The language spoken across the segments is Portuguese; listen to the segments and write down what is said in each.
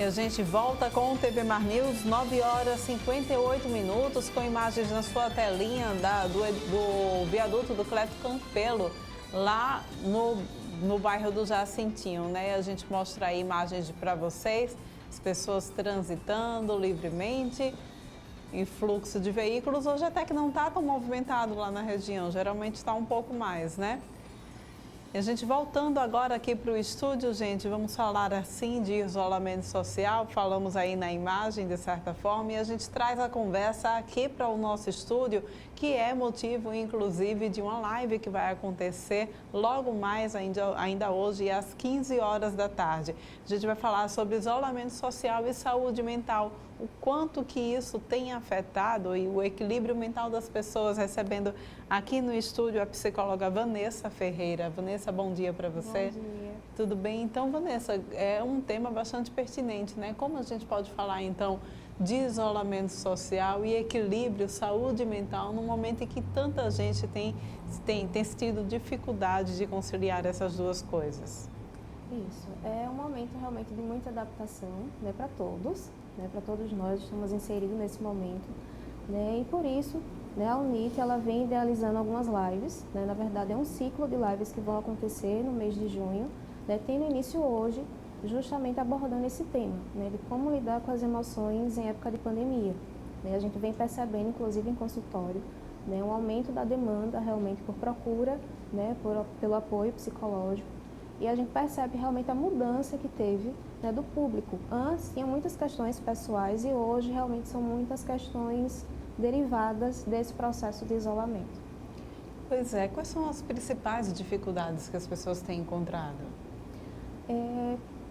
E a gente volta com o TV Mar News, 9 horas e 58 minutos, com imagens na sua telinha do viaduto do Cleto Campelo, lá no bairro do Jacintinho, né? A gente mostra aí imagens para vocês, as pessoas transitando livremente, em fluxo de veículos. Hoje até que não está tão movimentado lá na região, geralmente está um pouco mais, né? E a gente voltando agora aqui para o estúdio, gente, vamos falar assim de isolamento social, falamos aí na imagem de certa forma, e a gente traz a conversa aqui para o nosso estúdio, que é motivo inclusive de uma live que vai acontecer logo mais ainda hoje às 15 horas da tarde. A gente vai falar sobre isolamento social e saúde mental, o quanto que isso tem afetado e o equilíbrio mental das pessoas, recebendo aqui no estúdio a psicóloga Vanessa Ferreira. Vanessa, bom dia para você. Bom dia. Tudo bem? Então, Vanessa, é um tema bastante pertinente, né? Como a gente pode falar, então, de isolamento social e equilíbrio, saúde mental, no momento em que tanta gente tem tido dificuldade de conciliar essas duas coisas? Isso, é um momento realmente de muita adaptação, né, para todos, né, para todos nós estamos inseridos nesse momento, né, e por isso, né, a UNIT ela vem idealizando algumas lives, né, na verdade é um ciclo de lives que vão acontecer no mês de junho, né, tendo início hoje, justamente abordando esse tema, né, de como lidar com as emoções em época de pandemia. Né, a gente vem percebendo, inclusive em consultório, né, um aumento da demanda realmente por procura, né, pelo apoio psicológico. E a gente percebe realmente a mudança que teve, né, do público. Antes tinha muitas questões pessoais e hoje realmente são muitas questões derivadas desse processo de isolamento. Pois é, quais são as principais dificuldades que as pessoas têm encontrado?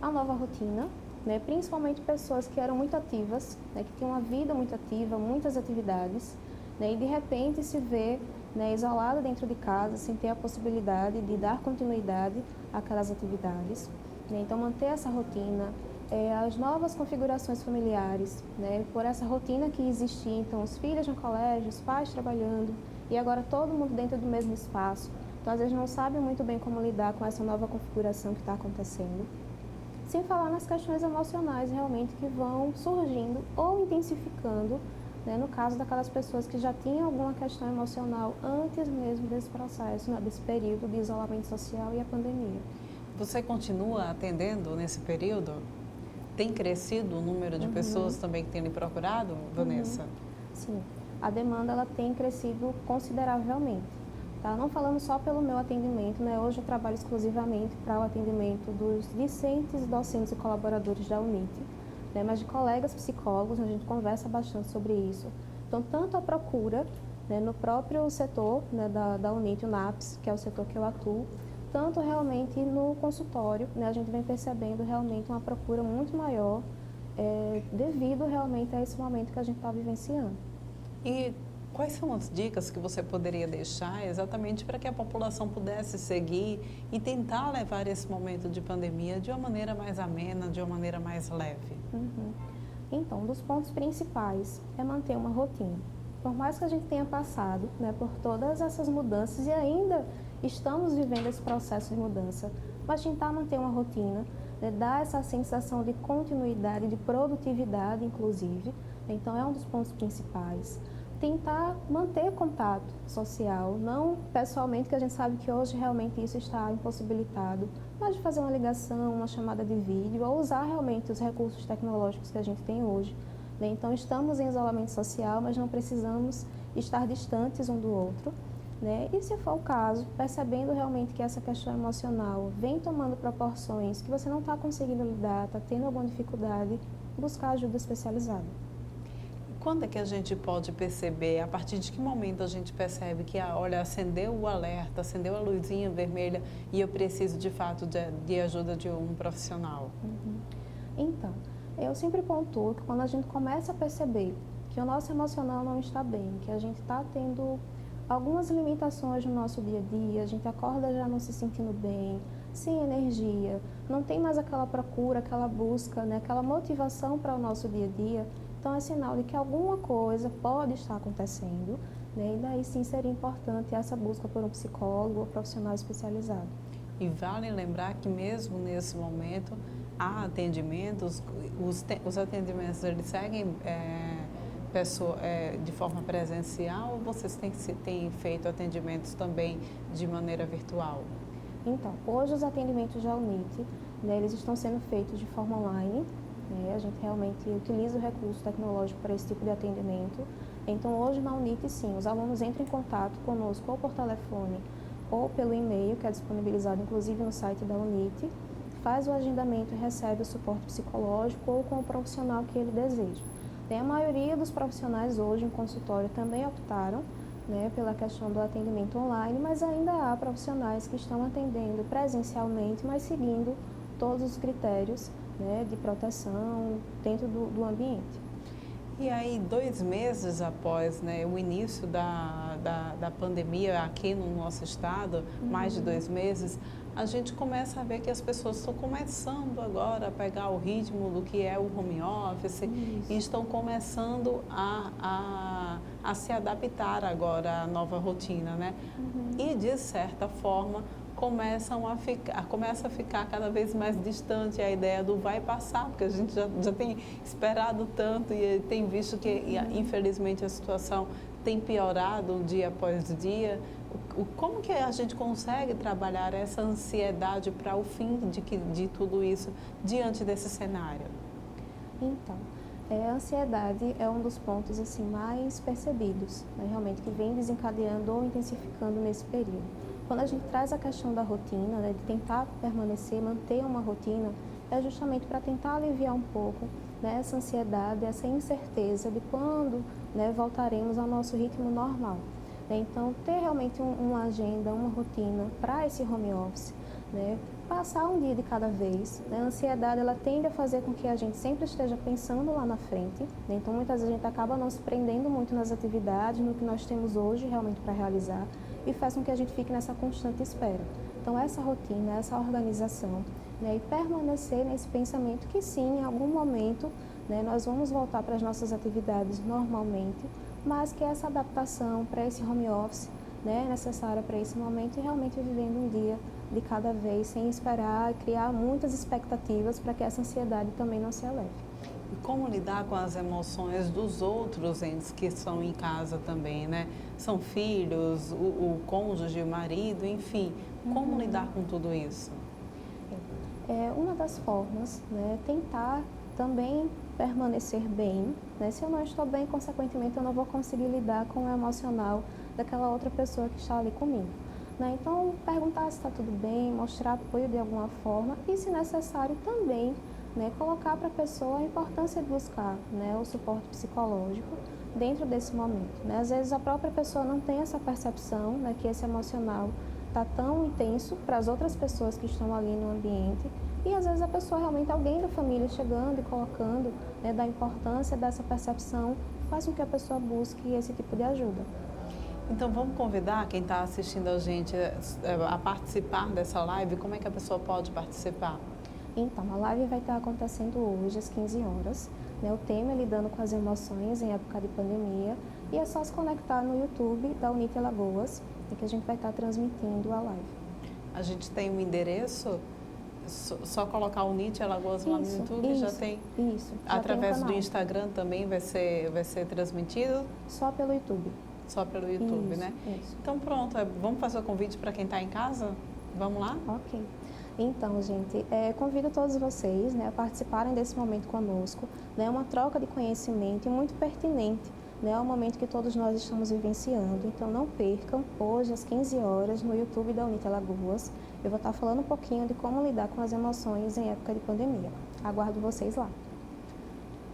A nova rotina, né, principalmente pessoas que eram muito ativas, né, que tinham uma vida muito ativa, muitas atividades, né, e de repente se vê, né, isolada dentro de casa, sem ter a possibilidade de dar continuidade àquelas atividades. Né? Então, manter essa rotina, as novas configurações familiares, né, por essa rotina que existia, então, os filhos no colégio, os pais trabalhando, e agora todo mundo dentro do mesmo espaço. Então, às vezes, não sabem muito bem como lidar com essa nova configuração que está acontecendo. Sem falar nas questões emocionais, realmente, que vão surgindo ou intensificando, né, no caso daquelas pessoas que já tinham alguma questão emocional antes mesmo desse processo, né, desse período de isolamento social e a pandemia. Você continua atendendo nesse período? Tem crescido o número de pessoas também que têm lhe procurado, Vanessa? Sim, a demanda ela tem crescido consideravelmente. Tá? Não falando só pelo meu atendimento, né? Hoje eu trabalho exclusivamente para o atendimento dos discentes, docentes e colaboradores da UNIT. Né, mas de colegas psicólogos, a gente conversa bastante sobre isso. Então, tanto a procura, né, no próprio setor, né, da UNIT, o NAPS, que é o setor que eu atuo, tanto realmente no consultório, né, a gente vem percebendo realmente uma procura muito maior devido realmente a esse momento que a gente está vivenciando. E quais são as dicas que você poderia deixar exatamente para que a população pudesse seguir e tentar levar esse momento de pandemia de uma maneira mais amena, de uma maneira mais leve? Então, um dos pontos principais é manter uma rotina. Por mais que a gente tenha passado, né, por todas essas mudanças e ainda estamos vivendo esse processo de mudança, mas tentar manter uma rotina, né, dar essa sensação de continuidade, de produtividade, inclusive. Então, é um dos pontos principais. Tentar manter contato social, não pessoalmente, que a gente sabe que hoje realmente isso está impossibilitado, mas de fazer uma ligação, uma chamada de vídeo, ou usar realmente os recursos tecnológicos que a gente tem hoje. Né? Então, estamos em isolamento social, mas não precisamos estar distantes um do outro. Né? E se for o caso, percebendo realmente que essa questão emocional vem tomando proporções que você não está conseguindo lidar, está tendo alguma dificuldade, buscar ajuda especializada. Quando é que a gente pode perceber, a partir de que momento a gente percebe que, olha, acendeu o alerta, acendeu a luzinha vermelha e eu preciso de fato de ajuda de um profissional? Então, eu sempre pontuo que quando a gente começa a perceber que o nosso emocional não está bem, que a gente está tendo algumas limitações no nosso dia a dia, a gente acorda já não se sentindo bem, sem energia, não tem mais aquela procura, aquela busca, né, aquela motivação para o nosso dia a dia, então é sinal de que alguma coisa pode estar acontecendo, né, e daí sim seria importante essa busca por um psicólogo ou profissional especializado. E vale lembrar que mesmo nesse momento há atendimentos, os atendimentos eles seguem de forma presencial ou vocês têm feito atendimentos também de maneira virtual? Então, hoje os atendimentos da UNIT, né, eles estão sendo feitos de forma online. A gente realmente utiliza o recurso tecnológico para esse tipo de atendimento. Então, hoje na UNIT, sim, os alunos entram em contato conosco ou por telefone ou pelo e-mail, que é disponibilizado inclusive no site da UNIT, faz o agendamento e recebe o suporte psicológico ou com o profissional que ele deseja. A maioria dos profissionais hoje em consultório também optaram, né, pela questão do atendimento online, mas ainda há profissionais que estão atendendo presencialmente, mas seguindo todos os critérios, né, de proteção dentro do ambiente. E aí, 2 meses após, né, o início da pandemia aqui no nosso estado, mais de 2 meses, a gente começa a ver que as pessoas estão começando agora a pegar o ritmo do que é o home office. Isso. E estão começando a se adaptar agora à nova rotina, né? E, de certa forma, começa a ficar cada vez mais distante a ideia do vai passar, porque a gente já tem esperado tanto e tem visto que, infelizmente, a situação tem piorado dia após dia. Como que a gente consegue trabalhar essa ansiedade para o fim de tudo isso diante desse cenário? Então, a ansiedade é um dos pontos assim, mais percebidos, né, realmente, que vem desencadeando ou intensificando nesse período. Quando a gente traz a questão da rotina, né, de tentar permanecer, manter uma rotina, é justamente para tentar aliviar um pouco, né, essa ansiedade, essa incerteza de quando, né, voltaremos ao nosso ritmo normal. Então, ter realmente uma agenda, uma rotina para esse home office, né, passar um dia de cada vez. Né, a ansiedade ela tende a fazer com que a gente sempre esteja pensando lá na frente. Né, então, muitas vezes a gente acaba não se prendendo muito nas atividades, no que nós temos hoje realmente para realizar, e faz com que a gente fique nessa constante espera. Então, essa rotina, essa organização, né, e permanecer nesse pensamento que sim, em algum momento, né, nós vamos voltar para as nossas atividades normalmente, mas que essa adaptação para esse home office, né, é necessária para esse momento e realmente vivendo um dia de cada vez, sem esperar e criar muitas expectativas para que essa ansiedade também não se eleve. E como lidar com as emoções dos outros entes que estão em casa também, né? São filhos, o cônjuge, o marido, enfim. Como lidar com tudo isso? Uma das formas, né, tentar também permanecer bem, né? Se eu não estou bem, consequentemente eu não vou conseguir lidar com o emocional daquela outra pessoa que está ali comigo. Né? Então, perguntar se está tudo bem, mostrar apoio de alguma forma e, se necessário, também, né, colocar para a pessoa a importância de buscar, né, o suporte psicológico dentro desse momento. Né? Às vezes a própria pessoa não tem essa percepção, né, que esse emocional está tão intenso para as outras pessoas que estão ali no ambiente e às vezes a pessoa realmente, alguém da família chegando e colocando, né, da importância dessa percepção, faz com que a pessoa busque esse tipo de ajuda. Então vamos convidar quem está assistindo a gente a participar dessa live. Como é que a pessoa pode participar? Então, a live vai estar acontecendo hoje às 15 horas. Né? O tema é lidando com as emoções em época de pandemia. E é só se conectar no YouTube da UNIT Alagoas, que a gente vai estar transmitindo a live. A gente tem um endereço? Só colocar UNIT Alagoas lá no YouTube? Já tem? Isso. Através do Instagram também vai ser transmitido? Só pelo YouTube. Só pelo YouTube, né? Isso. Então pronto, vamos fazer o convite para quem está em casa? Vamos lá? Ok. Então, gente, convido todos vocês, né, a participarem desse momento conosco. É, né, uma troca de conhecimento muito pertinente, né, ao momento que todos nós estamos vivenciando. Então, não percam, hoje às 15 horas, no YouTube da UNIT Alagoas. Eu vou estar falando um pouquinho de como lidar com as emoções em época de pandemia. Aguardo vocês lá.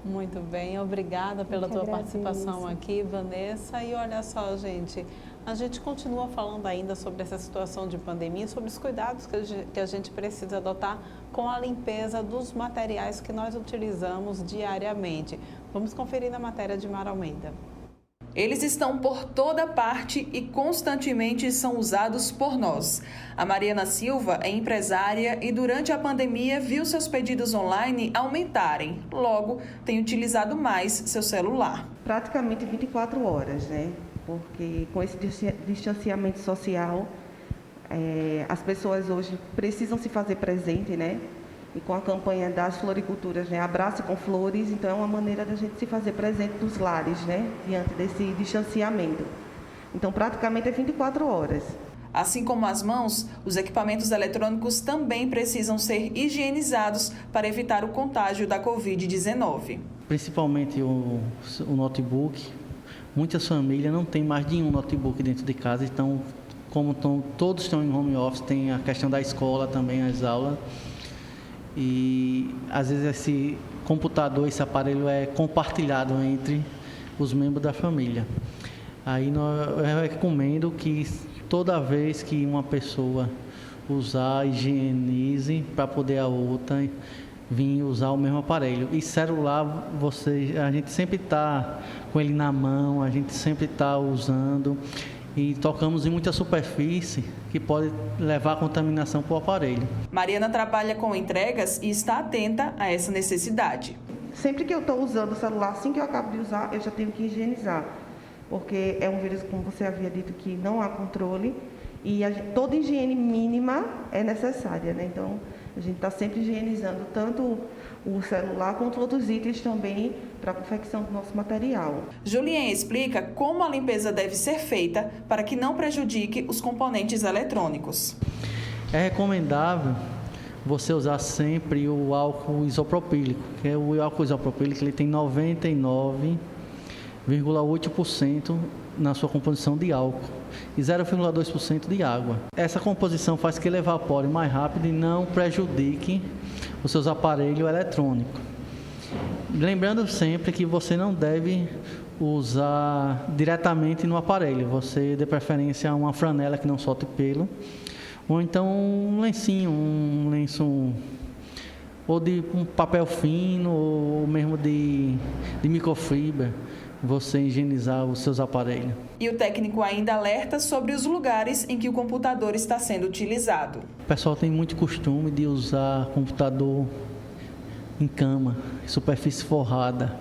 Muito bem, obrigada pela tua participação aqui, Vanessa. E olha só, gente, a gente continua falando ainda sobre essa situação de pandemia, sobre os cuidados que a gente precisa adotar com a limpeza dos materiais que nós utilizamos diariamente. Vamos conferir na matéria de Mara Almeida. Eles estão por toda parte e constantemente são usados por nós. A Mariana Silva é empresária e durante a pandemia viu seus pedidos online aumentarem. Logo, tem utilizado mais seu celular. Praticamente 24 horas, né? Porque com esse distanciamento social, as pessoas hoje precisam se fazer presente, né? e com a campanha das floriculturas, né, Abraço com Flores, então é uma maneira da gente se fazer presente nos lares, né, diante desse distanciamento. Então, praticamente é 24 horas. Assim como as mãos, os equipamentos eletrônicos também precisam ser higienizados para evitar o contágio da Covid-19. Principalmente o notebook. Muitas famílias não têm mais de um notebook dentro de casa, então, todos estão em home office, tem a questão da escola também, as aulas. E às vezes esse computador, esse aparelho é compartilhado entre os membros da família. Aí eu recomendo que toda vez que uma pessoa usar, higienize para poder a outra vir usar o mesmo aparelho. E celular, a gente sempre está com ele na mão, a gente sempre está usando e tocamos em muita superfície que pode levar a contaminação para o aparelho. Mariana trabalha com entregas e está atenta a essa necessidade. Sempre que eu estou usando o celular, assim que eu acabo de usar, eu já tenho que higienizar, porque é um vírus, como você havia dito, que não há controle e toda higiene mínima é necessária, né? Então, a gente está sempre higienizando tanto o celular quanto outros itens também para a confecção do nosso material. Julien explica como a limpeza deve ser feita para que não prejudique os componentes eletrônicos. É recomendável você usar sempre o álcool isopropílico, que é o álcool isopropílico, ele tem 99,8% na sua composição de álcool e 0,2% de água. Essa composição faz que ele evapore mais rápido e não prejudique os seus aparelhos eletrônicos. Lembrando sempre que você não deve usar diretamente no aparelho, você dê preferência a uma franela que não solte pelo, ou então um lenço ou de um papel fino ou mesmo de microfibra, você higienizar os seus aparelhos. E o técnico ainda alerta sobre os lugares em que o computador está sendo utilizado. O pessoal tem muito costume de usar computador em cama, superfície forrada,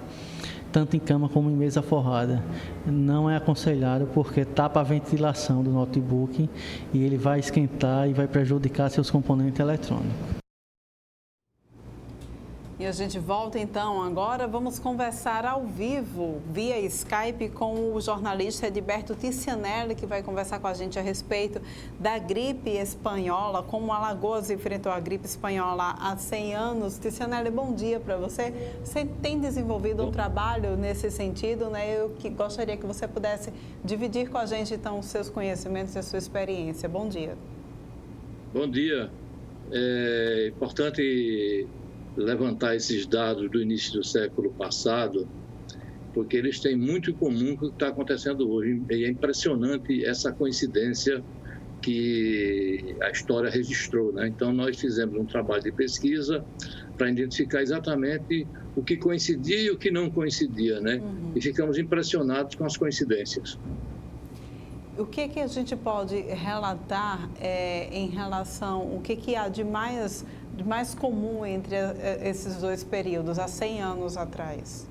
tanto em cama como em mesa forrada. Não é aconselhável porque tapa a ventilação do notebook e ele vai esquentar e vai prejudicar seus componentes eletrônicos. E a gente volta então agora, vamos conversar ao vivo, via Skype, com o jornalista Edberto Ticianelli, que vai conversar com a gente a respeito da gripe espanhola, como Alagoas enfrentou a gripe espanhola há 100 anos. Ticianelli, bom dia para você. Você tem desenvolvido um trabalho nesse sentido, né? Eu gostaria que você pudesse dividir com a gente então os seus conhecimentos e a sua experiência. Bom dia. Bom dia. É importante levantar esses dados do início do século passado, porque eles têm muito em comum com o que está acontecendo hoje. E é impressionante essa coincidência que a história registrou, né? Então, nós fizemos um trabalho de pesquisa para identificar exatamente o que coincidia e o que não coincidia, né? E ficamos impressionados com as coincidências. O que a gente pode relatar em relação, o que há de mais comum entre esses dois períodos, há 100 anos atrás?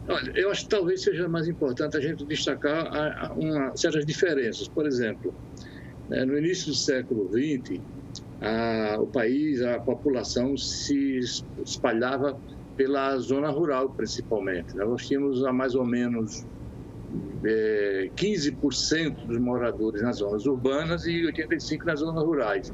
Olha, eu acho que talvez seja mais importante a gente destacar certas diferenças. Por exemplo, no início do século XX, o país, a população se espalhava pela zona rural, principalmente. Nós tínhamos mais ou menos 15% dos moradores nas zonas urbanas e 85% nas zonas rurais.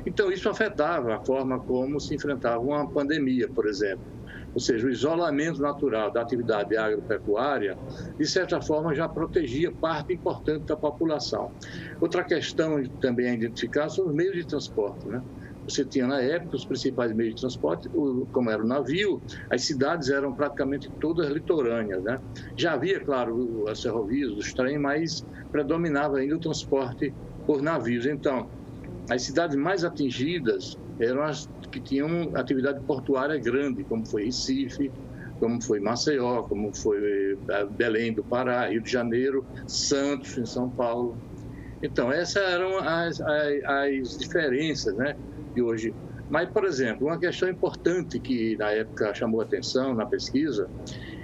Então, isso afetava a forma como se enfrentava uma pandemia, por exemplo. Ou seja, o isolamento natural da atividade agropecuária, de certa forma, já protegia parte importante da população. Outra questão também a identificar são os meios de transporte, né? Você tinha, na época, os principais meios de transporte, como era o navio, as cidades eram praticamente todas litorâneas, né? Já havia, claro, as ferrovias, os trens, mas predominava ainda o transporte por navios. Então, as cidades mais atingidas eram as que tinham atividade portuária grande, como foi Recife, como foi Maceió, como foi Belém do Pará, Rio de Janeiro, Santos, em São Paulo. Então, essas eram as diferenças, né, de hoje. Mas, por exemplo, uma questão importante que na época chamou atenção na pesquisa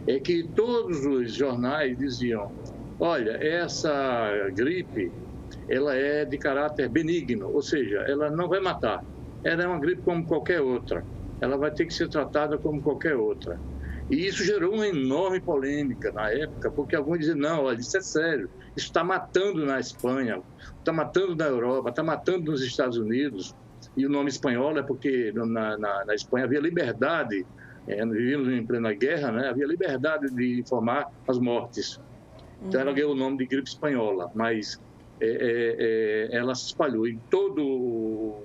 é que todos os jornais diziam: olha, essa gripe, ela é de caráter benigno, ou seja, ela não vai matar. ela é uma gripe como qualquer outra. Ela vai ter que ser tratada como qualquer outra. E isso gerou uma enorme polêmica na época, porque alguns diziam, não, olha, isso é sério, isso está matando na Espanha, está matando na Europa, está matando nos Estados Unidos. E o nome espanhol é porque na Espanha havia liberdade, vivíamos em plena guerra, né? Havia liberdade de informar as mortes. Então ela ganhou o nome de gripe espanhola, mas ela se espalhou em todo o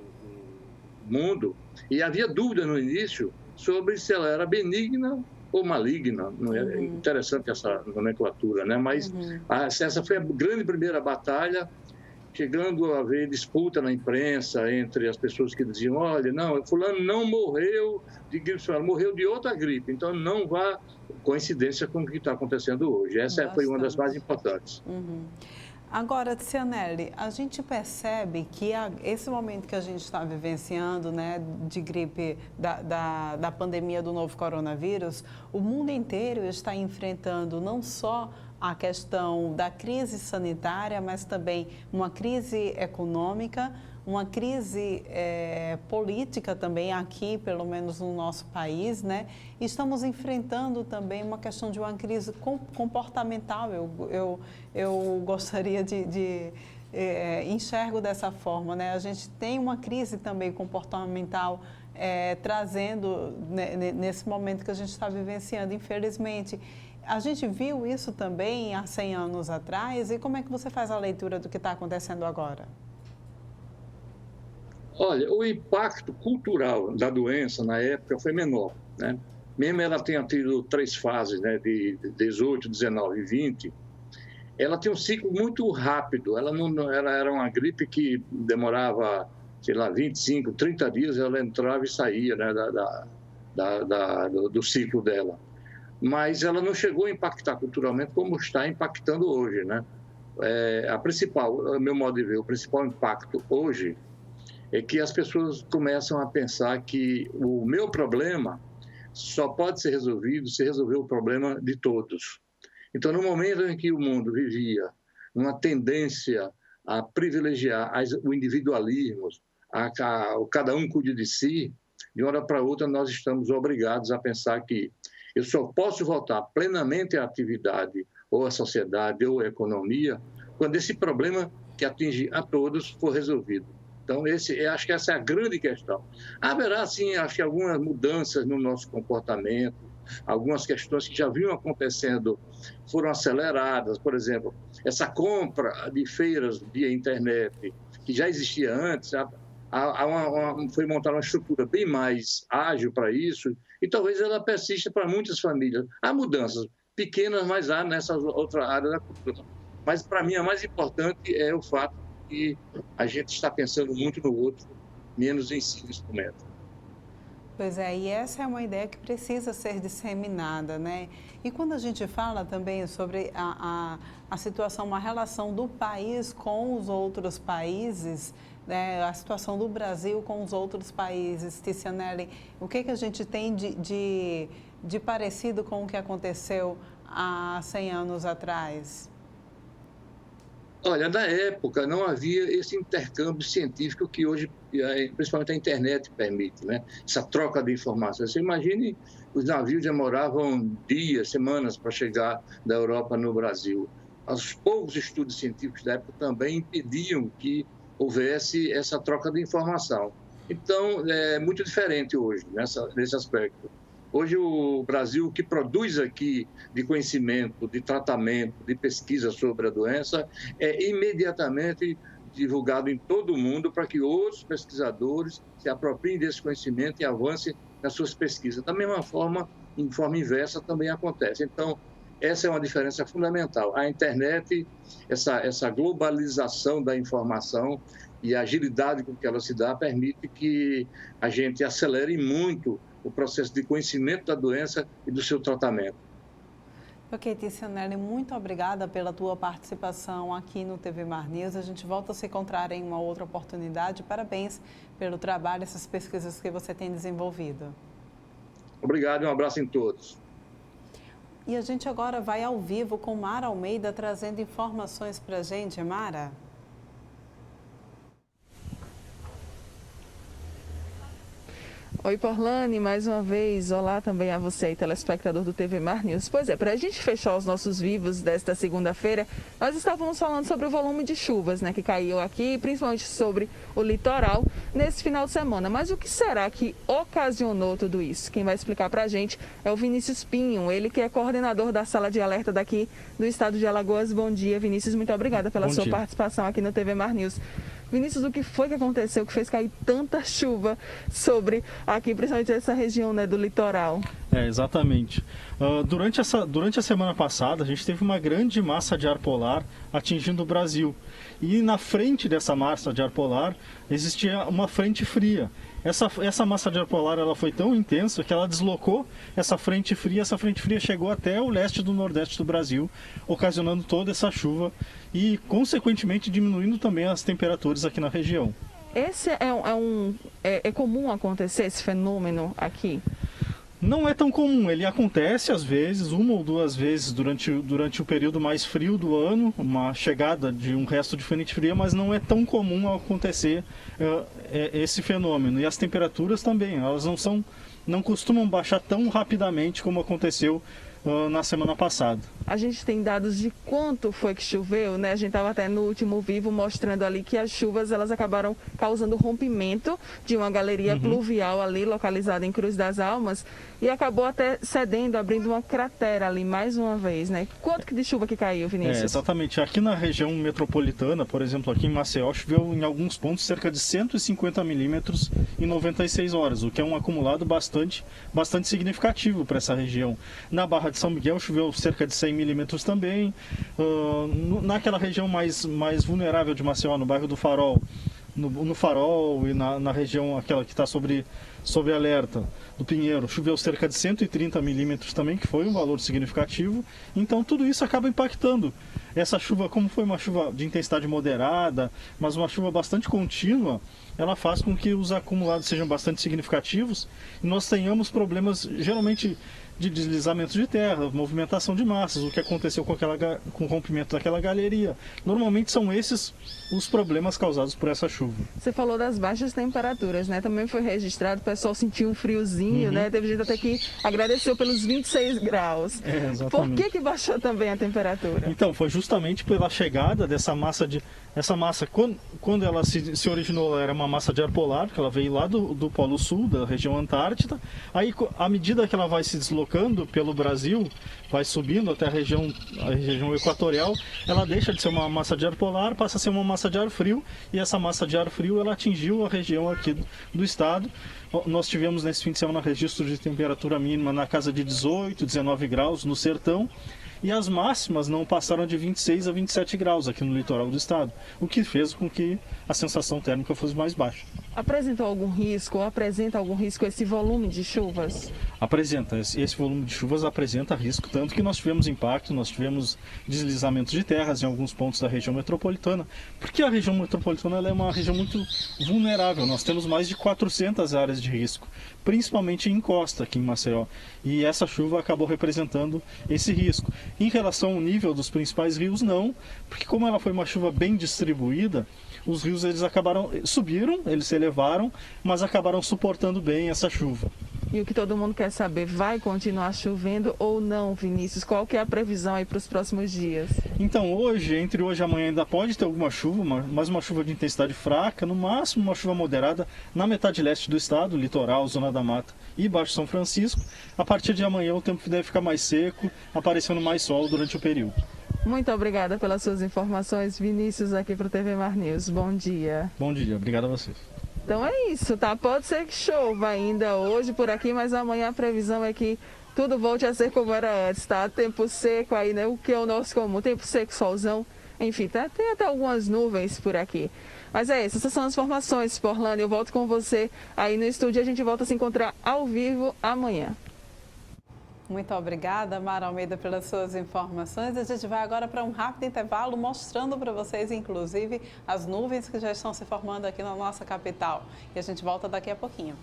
mundo e havia dúvida no início sobre se ela era benigna ou maligna. Não é interessante essa nomenclatura, né? Mas essa foi a grande primeira batalha, chegando a haver disputa na imprensa entre as pessoas que diziam, olha, não, fulano não morreu de gripe espanhola, morreu de outra gripe, então não vá coincidência com o que está acontecendo hoje. Essa foi uma das mais importantes. Agora, Tizianelli, a gente percebe que esse momento que a gente está vivenciando, né, de gripe, da pandemia do novo coronavírus, o mundo inteiro está enfrentando não só a questão da crise sanitária, mas também uma crise econômica, uma crise política também aqui, pelo menos no nosso país, né? E estamos enfrentando também uma questão de uma crise comportamental. Eu gostaria enxergo dessa forma, né? A gente tem uma crise também comportamental trazendo nesse momento que a gente está vivenciando, infelizmente. A gente viu isso também há 100 anos atrás, e como é que você faz a leitura do que está acontecendo agora? Olha, o impacto cultural da doença na época foi menor, né? Mesmo ela tenha tido 3 fases, né, de 18, 19 e 20, ela tem um ciclo muito rápido. Ela era uma gripe que demorava, sei lá, 25, 30 dias, ela entrava e saía, né, do ciclo dela. Mas ela não chegou a impactar culturalmente como está impactando hoje, né? A meu modo de ver, o principal impacto hoje é que as pessoas começam a pensar que o meu problema só pode ser resolvido se resolver o problema de todos. Então, no momento em que o mundo vivia uma tendência a privilegiar o individualismo, cada um cuide de si, de uma hora para outra nós estamos obrigados a pensar que eu só posso voltar plenamente à atividade, ou à sociedade, ou à economia, quando esse problema que atinge a todos for resolvido. Então, acho que essa é a grande questão. Haverá, sim, acho que algumas mudanças no nosso comportamento, algumas questões que já vinham acontecendo foram aceleradas. Por exemplo, essa compra de feiras via internet, que já existia antes, foi montada uma estrutura bem mais ágil para isso, e talvez ela persista para muitas famílias. Há mudanças pequenas, mas há nessa outra área da cultura. Mas, para mim, a mais importante é o fato que a gente está pensando muito no outro, menos em si nesse momento. Pois é, e essa é uma ideia que precisa ser disseminada, né? E quando a gente fala também sobre a situação, a relação do país com os outros países, né? A situação do Brasil com os outros países, Tizianelli, o que a gente tem de parecido com o que aconteceu há 100 anos atrás? Olha, na época não havia esse intercâmbio científico que hoje, principalmente a internet, permite, né? Essa troca de informações. Você imagine, os navios demoravam dias, semanas para chegar da Europa no Brasil. Os poucos estudos científicos da época também impediam que houvesse essa troca de informação. Então, é muito diferente hoje nesse aspecto. Hoje, o Brasil, o que produz aqui de conhecimento, de tratamento, de pesquisa sobre a doença, é imediatamente divulgado em todo o mundo para que outros pesquisadores se apropriem desse conhecimento e avancem nas suas pesquisas. Da mesma forma, em forma inversa, também acontece. Então, essa é uma diferença fundamental. A internet, essa globalização da informação e a agilidade com que ela se dá, permite que a gente acelere muito o processo de conhecimento da doença e do seu tratamento. Ok, Tizianelli, muito obrigada pela tua participação aqui no TV Mar News. A gente volta a se encontrar em uma outra oportunidade. Parabéns pelo trabalho, essas pesquisas que você tem desenvolvido. Obrigado e um abraço em todos. E a gente agora vai ao vivo com Mara Almeida trazendo informações para a gente. Mara? Oi, Porlane, mais uma vez. Olá também a você aí, telespectador do TV Mar News. Pois é, para a gente fechar os nossos vivos desta segunda-feira, nós estávamos falando sobre o volume de chuvas, né, que caiu aqui, principalmente sobre o litoral, nesse final de semana. Mas o que será que ocasionou tudo isso? Quem vai explicar para a gente é o Vinícius Pinho, ele que é coordenador da sala de alerta daqui do estado de Alagoas. Bom dia, Vinícius, muito obrigada pela sua participação aqui no TV Mar News. Vinícius, o que foi que aconteceu que fez cair tanta chuva sobre aqui, principalmente essa região, né, do litoral? Exatamente. Durante a semana passada, a gente teve uma grande massa de ar polar atingindo o Brasil. E na frente dessa massa de ar polar existia uma frente fria. Essa massa de ar polar ela foi tão intensa que ela deslocou essa frente fria. Essa frente fria chegou até o leste do nordeste do Brasil, ocasionando toda essa chuva e, consequentemente, diminuindo também as temperaturas aqui na região. Esse é comum acontecer esse fenômeno aqui? Não é tão comum, ele acontece às vezes, uma ou duas vezes durante o período mais frio do ano, uma chegada de um resto de frente fria, mas não é tão comum acontecer esse fenômeno. E as temperaturas também, elas não costumam baixar tão rapidamente como aconteceu na semana passada. A gente tem dados de quanto foi que choveu, né? A gente estava até no último vivo mostrando ali que as chuvas elas acabaram causando rompimento de uma galeria pluvial ali localizada em Cruz das Almas e acabou até cedendo, abrindo uma cratera ali mais uma vez, né? Quanto de chuva que caiu, Vinícius? Exatamente. Aqui na região metropolitana, por exemplo, aqui em Maceió, choveu em alguns pontos cerca de 150 milímetros em 96 horas, o que é um acumulado bastante significativo para essa região. Na Barra de São Miguel choveu cerca de 100 milímetros também. Naquela região mais vulnerável de Maceió, no bairro do Farol, no Farol e na região aquela que está sobre alerta do Pinheiro, choveu cerca de 130 milímetros também, que foi um valor significativo. Então tudo isso acaba impactando. Essa chuva, como foi uma chuva de intensidade moderada, mas uma chuva bastante contínua, ela faz com que os acumulados sejam bastante significativos e nós tenhamos problemas geralmente de deslizamento de terra, movimentação de massas, o que aconteceu com o rompimento daquela galeria. Normalmente são esses os problemas causados por essa chuva. Você falou das baixas temperaturas, né? Também foi registrado, o pessoal sentiu um friozinho, né? Teve gente até que agradeceu pelos 26 graus. Exatamente. Por que baixou também a temperatura? Então, foi justamente pela chegada dessa massa essa massa, quando ela se originou, ela era uma massa de ar polar, que ela veio lá do Polo Sul, da região Antártida. Aí, à medida que ela vai se deslocando pelo Brasil, vai subindo até a região equatorial, ela deixa de ser uma massa de ar polar, passa a ser uma massa de ar frio, e essa massa de ar frio, ela atingiu a região aqui do estado. Nós tivemos nesse fim de semana registro de temperatura mínima na casa de 18, 19 graus no sertão, e as máximas não passaram de 26 a 27 graus aqui no litoral do estado, o que fez com que a sensação térmica fosse mais baixa. Apresentou algum risco ou apresenta algum risco esse volume de chuvas? Apresenta, esse volume de chuvas apresenta risco, tanto que nós tivemos impacto, nós tivemos deslizamentos de terras em alguns pontos da região metropolitana, porque a região metropolitana ela é uma região muito vulnerável, nós temos mais de 400 áreas de risco, principalmente em costa aqui em Maceió, e essa chuva acabou representando esse risco. Em relação ao nível dos principais rios, não, porque como ela foi uma chuva bem distribuída, os rios eles subiram, eles se elevaram, mas acabaram suportando bem essa chuva. E o que todo mundo quer saber, vai continuar chovendo ou não, Vinícius? Qual que é a previsão aí para os próximos dias? Então, entre hoje e amanhã ainda pode ter alguma chuva, mas uma chuva de intensidade fraca, no máximo uma chuva moderada na metade leste do estado, litoral, Zona da Mata e Baixo São Francisco. A partir de amanhã o tempo deve ficar mais seco, aparecendo mais sol durante o período. Muito obrigada pelas suas informações, Vinícius, aqui para o TV Mar News. Bom dia. Bom dia, obrigado a vocês. Então é isso, tá? Pode ser que chova ainda hoje por aqui, mas amanhã a previsão é que tudo volte a ser como era antes, tá? Tempo seco aí, né? O que é o nosso comum, tempo seco, solzão, enfim, tá? Tem até algumas nuvens por aqui. Mas é isso, essas são as informações, Porlane. Eu volto com você aí no estúdio e a gente volta a se encontrar ao vivo amanhã. Muito obrigada, Mara Almeida, pelas suas informações. A gente vai agora para um rápido intervalo, mostrando para vocês, inclusive, as nuvens que já estão se formando aqui na nossa capital. E a gente volta daqui a pouquinho.